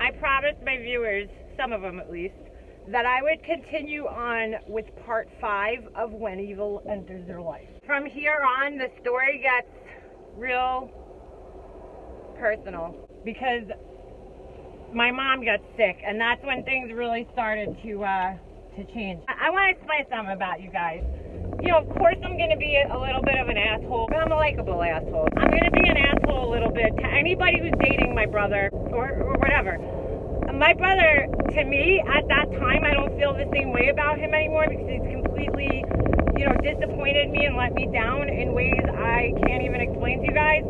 I promised my viewers, some of them at least, that I would continue on with part 5 of When Evil Enters Their Life. From here on, the story gets real personal because my mom got sick, and that's when things really started to change. I want to explain something about you guys. You know, of course I'm going to be a little bit of an asshole, but I'm a likable asshole. I'm going to be an asshole a little bit to anybody who's dating my brother or whatever. My brother, to me, at that time, I don't feel the same way about him anymore because he's completely, disappointed me and let me down in ways I can't even explain to you guys.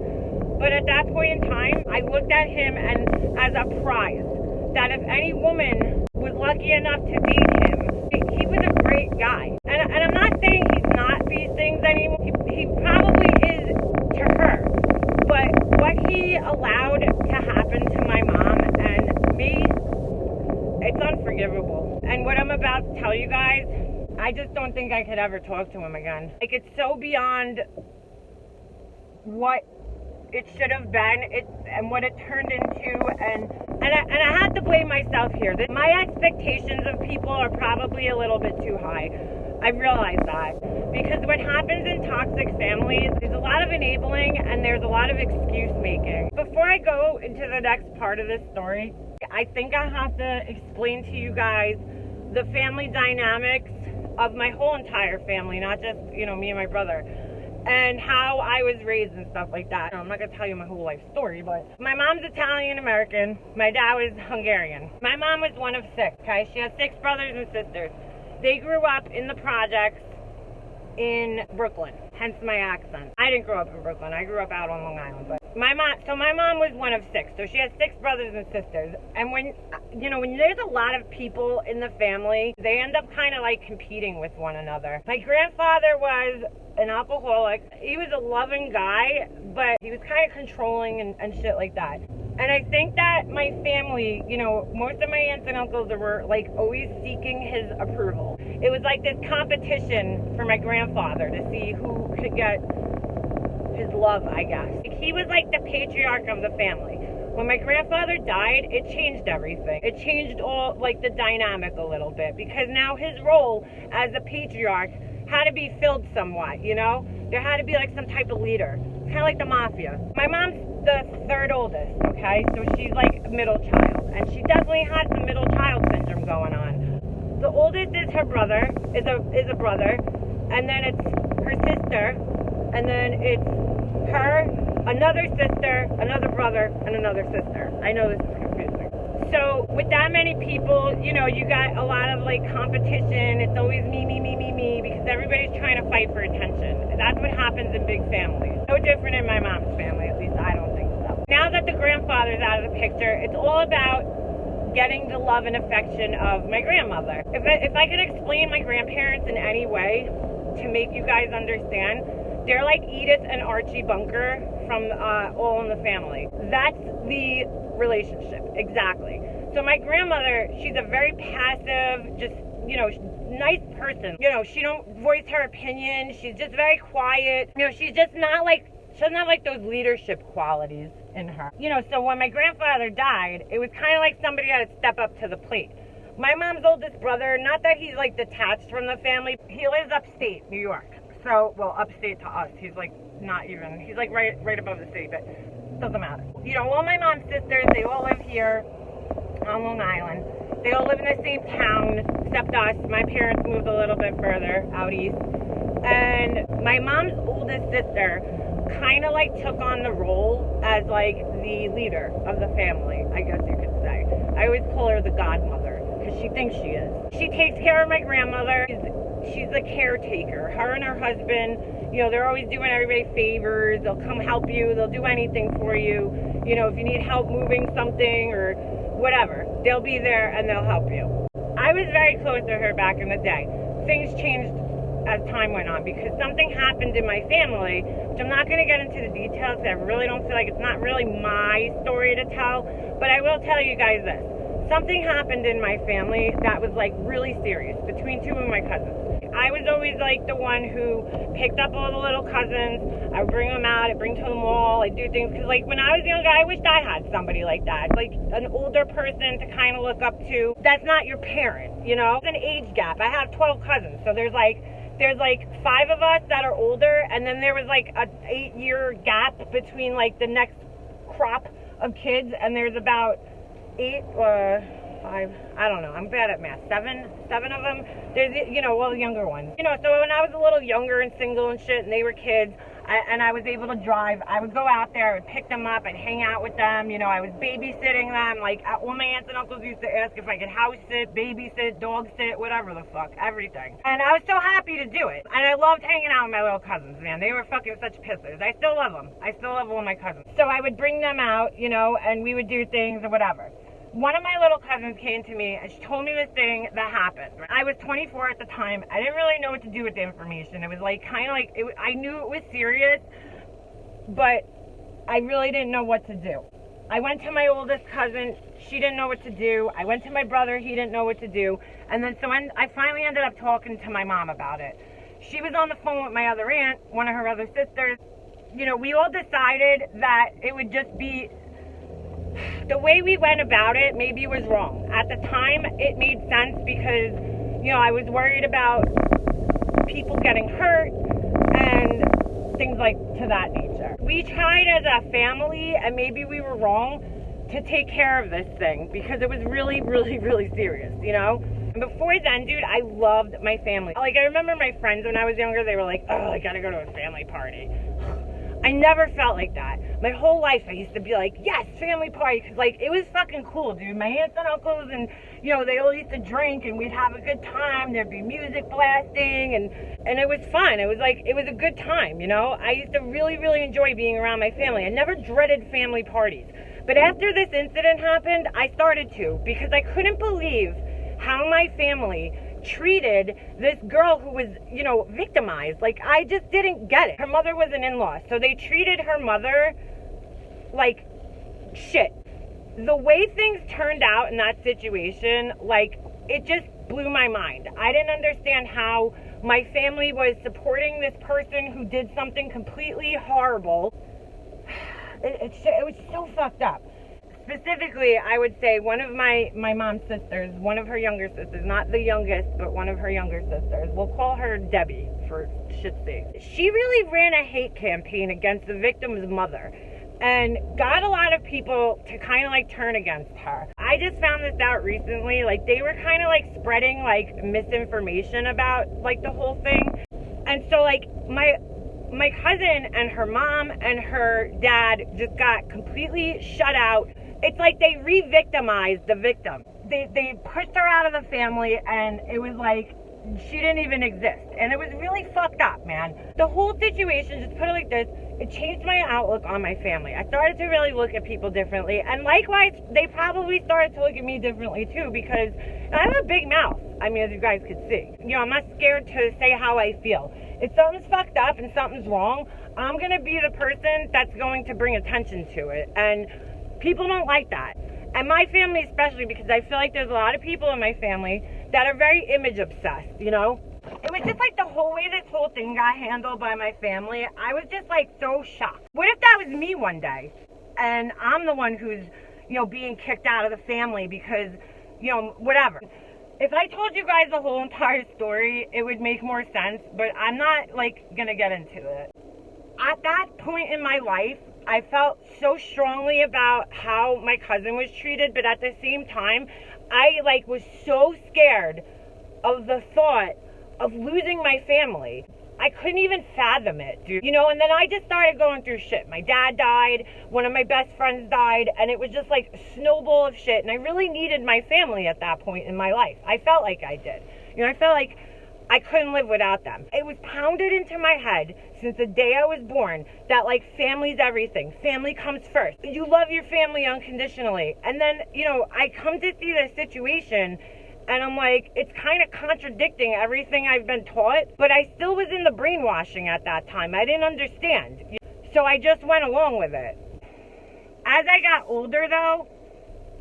But at that point in time, I looked at him and as a prize, that if any woman was lucky enough to date him, he was a great guy. And I'm not saying he's not these things anymore. He probably is to her. But what he allowed to happen to my mom and me, it's unforgivable. And what I'm about to tell you guys, I just don't think I could ever talk to him again. Like, it's so beyond what it should have been, and what it turned into, and I have to blame myself here. My expectations of people are probably a little bit too high. I realize that. Because what happens in toxic families is a lot of enabling and there's a lot of excuse making. Before I go into the next part of this story, I think I have to explain to you guys the family dynamics of my whole entire family, not just, me and my brother, and how I was raised and stuff like that. I'm not going to tell you my whole life story, but my mom's Italian-American. My dad was Hungarian. My mom was one of 6, okay? She has 6 brothers and sisters. They grew up in the projects in Brooklyn, hence my accent. I didn't grow up in Brooklyn. I grew up out on Long Island. But my mom was one of 6, so she has 6 brothers and sisters. And when there's a lot of people in the family, they end up kind of like competing with one another. My grandfather was an alcoholic. He was a loving guy, but he was kind of controlling and shit like that. And I think that my family, most of my aunts and uncles were like always seeking his approval. It was like this competition for my grandfather to see who could get his love, I guess. He was like the patriarch of the family. When my grandfather died, it changed everything. It changed all, like, the dynamic a little bit, because now his role as a patriarch had to be filled somewhat, There had to be like some type of leader, kind of like the mafia. My mom's the 3rd oldest, okay? So she's like middle child, and she definitely had some middle child syndrome going on. The oldest is her brother, is a brother, and then it's her sister, and then it's her, another sister, another brother, and another sister. I know this is confusing. So with that many people, you got a lot of like competition. It's always me, because everybody's trying to fight for attention. That's what happens in big families. No different in my mom's family, at least I don't think so. Now that the grandfather's out of the picture, it's all about getting the love and affection of my grandmother. If I could explain my grandparents in any way to make you guys understand, they're like Edith and Archie Bunker from All in the Family. That's the relationship, exactly. So my grandmother, she's a very passive, just, nice person. She don't voice her opinion. She's just very quiet. She's just not like, she doesn't have like those leadership qualities in her. So when my grandfather died, it was kind of like somebody had to step up to the plate. My mom's oldest brother, not that he's like detached from the family, he lives upstate New York. So, well, upstate to us. He's like not even, he's like right above the city, but doesn't matter. All my mom's sisters, they all live here on Long Island. They all live in the same town, except us. My parents moved a little bit further out east. And my mom's oldest sister kind of like took on the role as like the leader of the family, I guess you could say. I always call her the godmother because she thinks she is. She takes care of my grandmother. She's the caretaker. Her and her husband, they're always doing everybody favors. They'll come help you. They'll do anything for you. If you need help moving something or whatever, they'll be there and they'll help you. I was very close to her back in the day. Things changed as time went on because something happened in my family, which I'm not going to get into the details because I really don't feel like it's not really my story to tell, but I will tell you guys this. Something happened in my family that was like really serious between 2 of my cousins. I was always like the one who picked up all the little cousins. I would bring them out, I'd bring to the mall, I'd do things. Because like when I was younger, I wished I had somebody like that. Like an older person to kind of look up to. That's not your parent, you know? It's an age gap. I have 12 cousins. So there's like 5 of us that are older, and then there was like a 8-year gap between like the next crop of kids, and there's about 8 or 5, I don't know, I'm bad at math, 7 of them. There's, you know, well, the younger ones. You know, so when I was a little younger and single and shit, and they were kids, and I was able to drive, I would go out there, I would pick them up, I'd hang out with them, you know, I was babysitting them, like, all my aunts and uncles used to ask if I could house sit, babysit, dog sit, whatever the fuck, everything. And I was so happy to do it. And I loved hanging out with my little cousins, man. They were fucking such pissers. I still love them. I still love all my cousins. So I would bring them out, you know, and we would do things or whatever. One of my little cousins came to me and she told me this thing that happened. I was 24 at the time. I didn't really know what to do with the information. It was like kind of like, I knew it was serious, but I really didn't know what to do. I went to my oldest cousin. She didn't know what to do. I went to my brother. He didn't know what to do. And then so I finally ended up talking to my mom about it. She was on the phone with my other aunt, one of her other sisters. You know, we all decided that it would just be, the way we went about it maybe was wrong. At the time, it made sense because, you know, I was worried about people getting hurt and things like to that nature. We tried as a family, and maybe we were wrong, to take care of this thing because it was really, really, really serious, you know? And before then, dude, I loved my family. Like, I remember my friends when I was younger, they were like, oh, I gotta go to a family party. I never felt like that. My whole life I used to be like, yes, family party, because like it was fucking cool, dude. My aunts and uncles, and you know, they all used to drink and we'd have a good time. There'd be music blasting, and it was fun. It was like, it was a good time, you know. I used to really, really enjoy being around my family. I never dreaded family parties. But after this incident happened, I started to, because I couldn't believe how my family treated this girl who was, you know, victimized. Like, I just didn't get it. Her mother was an in-law, so they treated her mother like shit. The way things turned out in that situation, like, it just blew my mind. I didn't understand how my family was supporting this person who did something completely horrible. It was so fucked up. Specifically, I would say one of my mom's sisters, one of her younger sisters, not the youngest, but one of her younger sisters, we'll call her Debbie for shit's sake. She really ran a hate campaign against the victim's mother and got a lot of people to kind of like turn against her. I just found this out recently. Like, they were kind of like spreading like misinformation about like the whole thing. And so like my cousin and her mom and her dad just got completely shut out. It's like they re-victimized the victim. They pushed her out of the family, and it was like she didn't even exist. And it was really fucked up, man. The whole situation, just put it like this, it changed my outlook on my family. I started to really look at people differently. And likewise, they probably started to look at me differently too, because I have a big mouth. I mean, as you guys could see. You know, I'm not scared to say how I feel. If something's fucked up and something's wrong, I'm going to be the person that's going to bring attention to it. And people don't like that. And my family especially, because I feel like there's a lot of people in my family that are very image obsessed, you know? It was just like the whole way this whole thing got handled by my family, I was just like so shocked. What if that was me one day and I'm the one who's, you know, being kicked out of the family because, you know, whatever. If I told you guys the whole entire story, it would make more sense, but I'm not like gonna get into it. At that point in my life, I felt so strongly about how my cousin was treated, but at the same time, I like was so scared of the thought of losing my family. I couldn't even fathom it, dude. You know, and then I just started going through shit. My dad died, one of my best friends died, and it was just like a snowball of shit, and I really needed my family at that point in my life. I felt like I did. You know, I felt like I couldn't live without them. It was pounded into my head since the day I was born that like family's everything. Family comes first. You love your family unconditionally. And then, you know, I come to see this situation and I'm like, it's kind of contradicting everything I've been taught, but I still was in the brainwashing at that time. I didn't understand. So I just went along with it. As I got older though,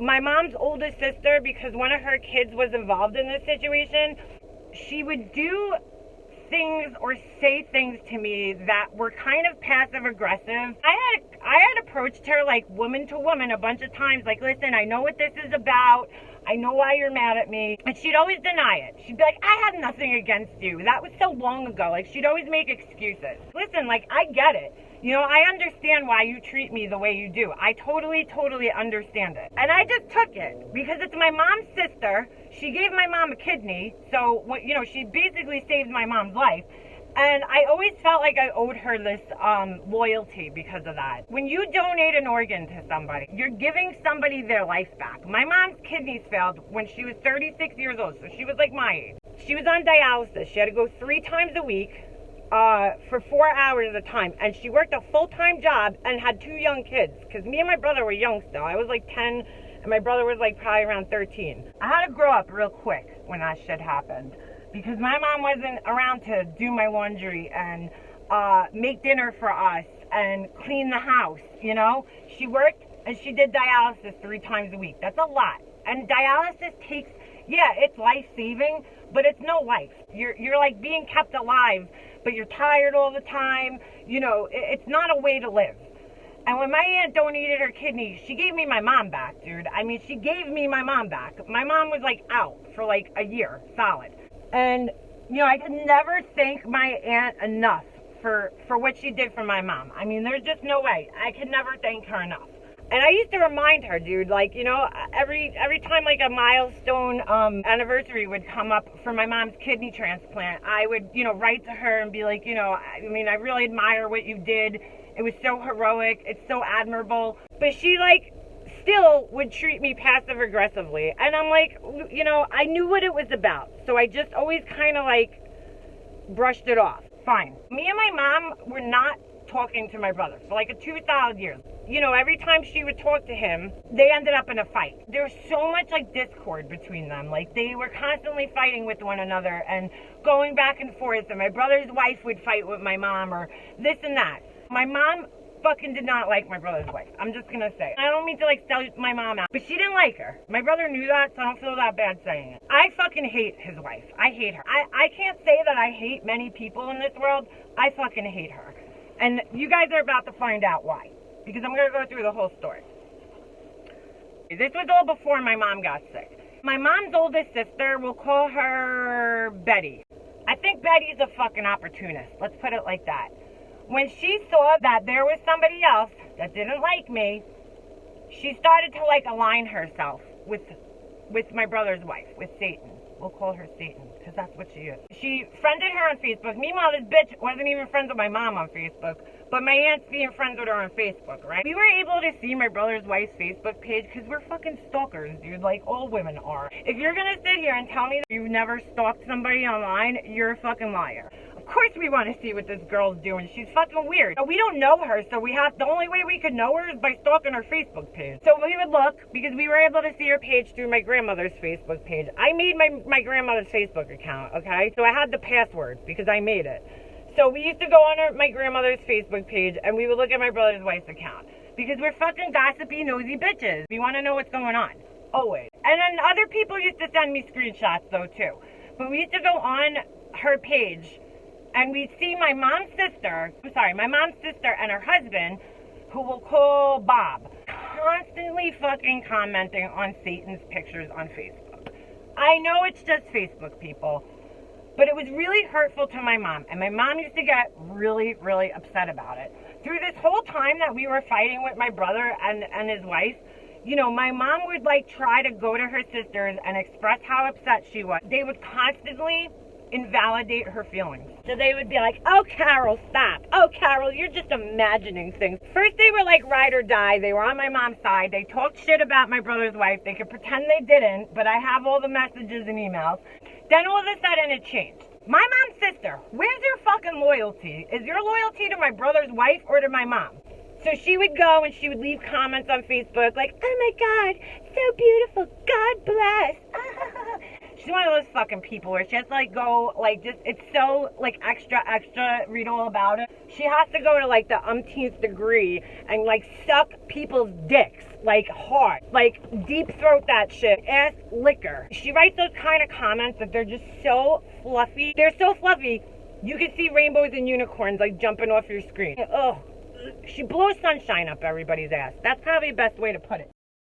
my mom's oldest sister, because one of her kids was involved in this situation, she would do things or say things to me that were kind of passive aggressive. I had approached her like woman to woman a bunch of times, like, listen, I know what this is about. I know why you're mad at me. And she'd always deny it. She'd be like, I had nothing against you. That was so long ago. Like, she'd always make excuses. Listen, like, I get it. You know, I understand why you treat me the way you do. I totally understand it. And I just took it because it's my mom's sister. She gave my mom a kidney. So, you know, she basically saved my mom's life. And I always felt like I owed her this loyalty because of that. When you donate an organ to somebody, you're giving somebody their life back. My mom's kidneys failed when she was 36 years old, so she was like my age. She was on dialysis. She had to go 3 times a week for 4 hours at a time. And she worked a full-time job and had 2 young kids, because me and my brother were young still. I was like 10, and my brother was like probably around 13. I had to grow up real quick when that shit happened, because my mom wasn't around to do my laundry and make dinner for us and clean the house, you know? She worked and she did dialysis 3 times a week. That's a lot. And dialysis takes, yeah, it's life-saving, but it's no life. You're like being kept alive, but you're tired all the time. You know, it's not a way to live. And when my aunt donated her kidney, she gave me my mom back, dude. I mean, she gave me my mom back. My mom was like out for like a year, solid. And, you know, I could never thank my aunt enough for what she did for my mom. I mean, there's just no way. I could never thank her enough. And I used to remind her, dude, like, you know, every time like a milestone anniversary would come up for my mom's kidney transplant, I would, you know, write to her and be like, you know, I mean, I really admire what you did. It was so heroic. It's so admirable. But she, like, still would treat me passive aggressively. And I'm like, you know, I knew what it was about. So I just always kind of like brushed it off. Fine. Me and my mom were not talking to my brother for like 2 solid years. You know, every time she would talk to him, they ended up in a fight. There was so much like discord between them. Like, they were constantly fighting with one another and going back and forth. And my brother's wife would fight with my mom or this and that. My mom fucking did not like my brother's wife. I'm just gonna say. I don't mean to like sell my mom out, but she didn't like her. My brother knew that, so I don't feel that bad saying it. I fucking hate his wife. I hate her. I can't say that I hate many people in this world. I fucking hate her. And you guys are about to find out why. Because I'm gonna go through the whole story. This was all before my mom got sick. My mom's oldest sister, we'll call her Betty. I think Betty's a fucking opportunist. Let's put it like that. When she saw that there was somebody else that didn't like me, she started to like align herself with my brother's wife, with Satan. We'll call her Satan, because that's what she is. She friended her on Facebook. Meanwhile, this bitch wasn't even friends with my mom on Facebook, but my aunt's being friends with her on Facebook, right? We were able to see my brother's wife's Facebook page because we're fucking stalkers, dude, like all women are. If you're gonna sit here and tell me that you've never stalked somebody online, you're a fucking liar. Of course we want to see what this girl's doing. She's fucking weird. We don't know her, so the only way we could know her is by stalking her Facebook page. So we would look, because we were able to see her page through my grandmother's Facebook page. I made my grandmother's Facebook account, okay? So I had the password because I made it. So we used to go on my grandmother's Facebook page and we would look at my brother's wife's account. Because we're fucking gossipy, nosy bitches. We want to know what's going on. Always. And then other people used to send me screenshots though too. But we used to go on her page and we'd see my mom's sister and her husband, who we'll call Bob, constantly fucking commenting on Satan's pictures on Facebook. I know it's just Facebook, people, but it was really hurtful to my mom, and my mom used to get really, really upset about it. Through this whole time that we were fighting with my brother and his wife, you know, my mom would like try to go to her sisters and express how upset she was. They would constantly invalidate her feelings. So they would be like, oh, Carol, stop. Oh, Carol, you're just imagining things. First, they were like ride or die. They were on my mom's side. They talked shit about my brother's wife. They could pretend they didn't, but I have all the messages and emails. Then all of a sudden it changed. My mom's sister, where's your fucking loyalty? Is your loyalty to my brother's wife or to my mom? So she would go and she would leave comments on Facebook like, oh my God, so beautiful, God bless. She's one of those fucking people where she has to like go, like just, it's so like extra, read all about it. She has to go to like the umpteenth degree and like suck people's dicks, like hard, like deep throat that shit, ass liquor. She writes those kind of comments that they're just so fluffy. They're so fluffy You can see rainbows and unicorns like jumping off your screen. Oh, she blows sunshine up everybody's ass. That's probably the best way to put it.